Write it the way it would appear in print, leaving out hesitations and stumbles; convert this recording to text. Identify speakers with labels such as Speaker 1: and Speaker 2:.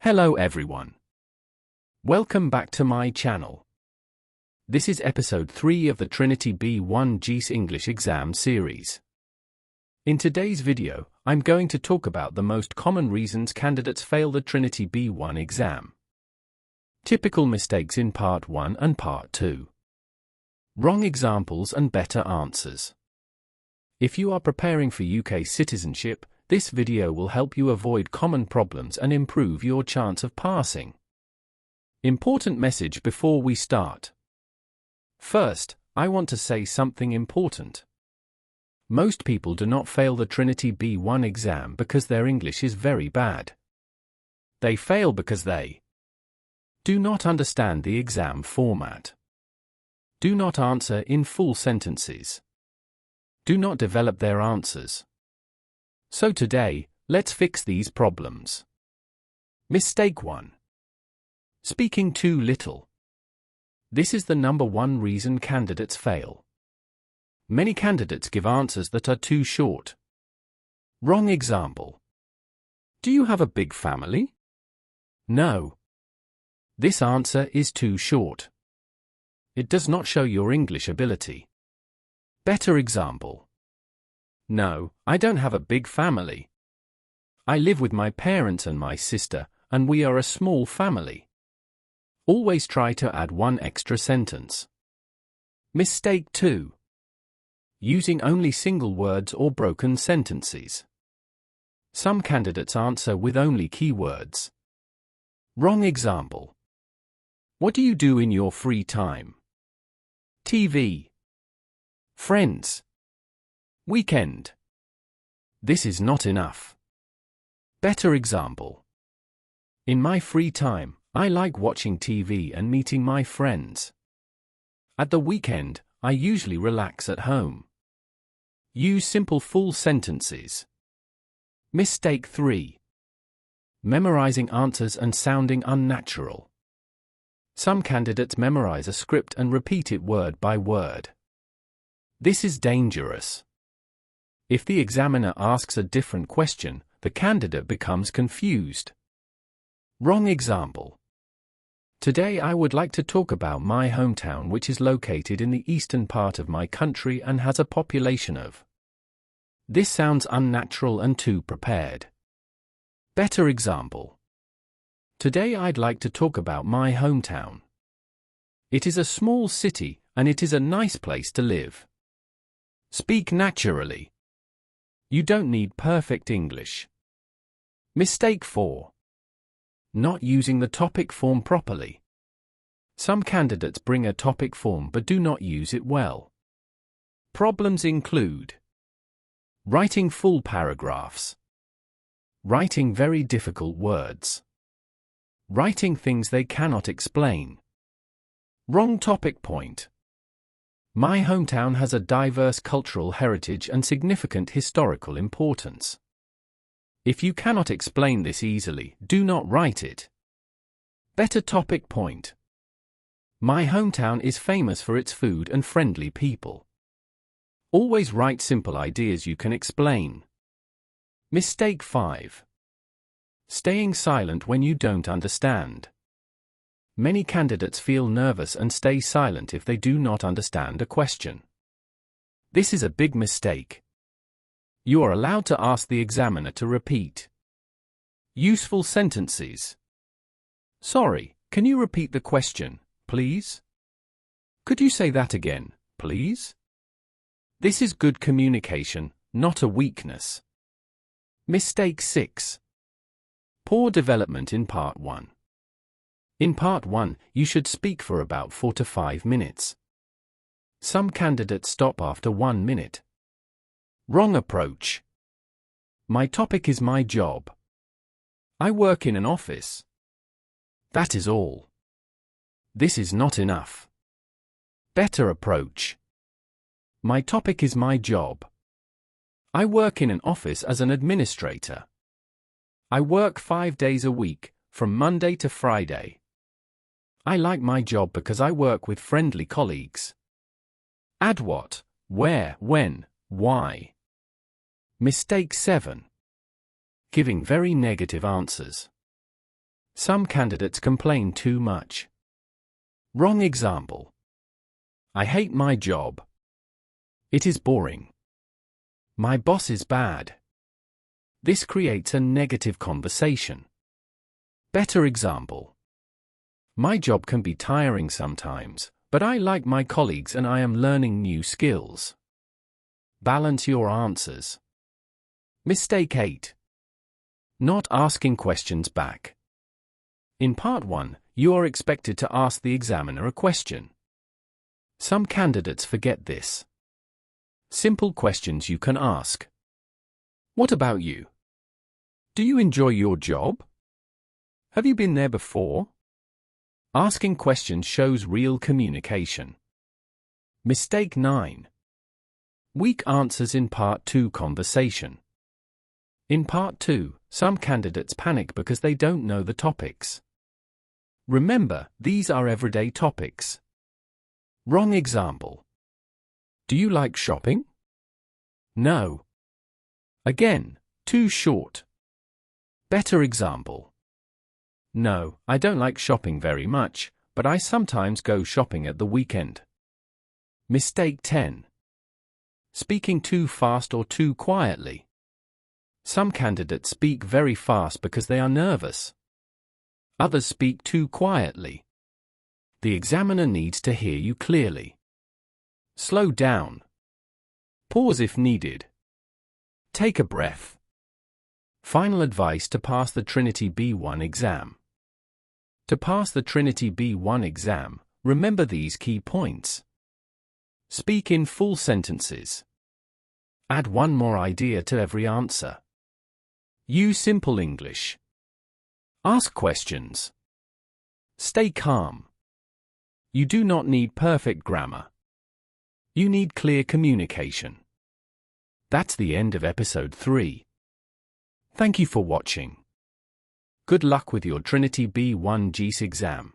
Speaker 1: Hello everyone. Welcome back to my channel. This is episode 3 of the Trinity B1 GESE English exam series. In today's video, I'm going to talk about the most common reasons candidates fail the Trinity B1 exam. Typical mistakes in Part 1 and Part 2. Wrong examples and better answers. If you are preparing for UK citizenship, this video will help you avoid common problems and improve your chance of passing. Important message before we start. First, I want to say something important. Most people do not fail the Trinity B1 exam because their English is very bad. They fail because they do not understand the exam format, do not answer in full sentences, do not develop their answers. So today, let's fix these problems. Mistake 1. Speaking too little. This is the number one reason candidates fail. Many candidates give answers that are too short. Wrong example. Do you have a big family? No. This answer is too short. It does not show your English ability. Better example. No, I don't have a big family. I live with my parents and my sister, and we are a small family. Always try to add one extra sentence. Mistake 2. Using only single words or broken sentences. Some candidates answer with only keywords. Wrong example. What do you do in your free time? TV. Friends. Weekend. This is not enough. Better example. In my free time, I like watching TV and meeting my friends. At the weekend, I usually relax at home. Use simple full sentences. Mistake 3. Memorizing answers and sounding unnatural. Some candidates memorize a script and repeat it word by word. This is dangerous. If the examiner asks a different question, the candidate becomes confused. Wrong example. Today I would like to talk about my hometown, which is located in the eastern part of my country and has a population of. This sounds unnatural and too prepared. Better example. Today I'd like to talk about my hometown. It is a small city, and it is a nice place to live. Speak naturally. You don't need perfect English. Mistake 4. Not using the topic form properly. Some candidates bring a topic form but do not use it well. Problems include writing full paragraphs, writing very difficult words, writing things they cannot explain. Wrong topic point. My hometown has a diverse cultural heritage and significant historical importance. If you cannot explain this easily, do not write it. Better topic point. My hometown is famous for its food and friendly people. Always write simple ideas you can explain. Mistake 5. Staying silent when you don't understand. Many candidates feel nervous and stay silent if they do not understand a question. This is a big mistake. You are allowed to ask the examiner to repeat. Useful sentences. Sorry, can you repeat the question, please? Could you say that again, please? This is good communication, not a weakness. Mistake 6. Poor development in Part 1. In Part 1, you should speak for about 4 to 5 minutes. Some candidates stop after 1 minute. Wrong approach. My topic is my job. I work in an office. That is all. This is not enough. Better approach. My topic is my job. I work in an office as an administrator. I work 5 days a week, from Monday to Friday. I like my job because I work with friendly colleagues. Add what, where, when, why. Mistake 7. Giving very negative answers. Some candidates complain too much. Wrong example. I hate my job. It is boring. My boss is bad. This creates a negative conversation. Better example. My job can be tiring sometimes, but I like my colleagues and I am learning new skills. Balance your answers. Mistake 8. Not asking questions back. In Part 1, you are expected to ask the examiner a question. Some candidates forget this. Simple questions you can ask. What about you? Do you enjoy your job? Have you been there before? Asking questions shows real communication. Mistake 9. Weak answers in Part 2 conversation. In Part 2, some candidates panic because they don't know the topics. Remember, these are everyday topics. Wrong example. Do you like shopping? No. Again, too short. Better example. No, I don't like shopping very much, but I sometimes go shopping at the weekend. Mistake 10. Speaking too fast or too quietly. Some candidates speak very fast because they are nervous. Others speak too quietly. The examiner needs to hear you clearly. Slow down. Pause if needed. Take a breath. Final advice to pass the Trinity B1 exam. To pass the Trinity B1 exam, remember these key points. Speak in full sentences. Add one more idea to every answer. Use simple English. Ask questions. Stay calm. You do not need perfect grammar. You need clear communication. That's the end of episode 3. Thank you for watching. Good luck with your Trinity B1 GESE exam.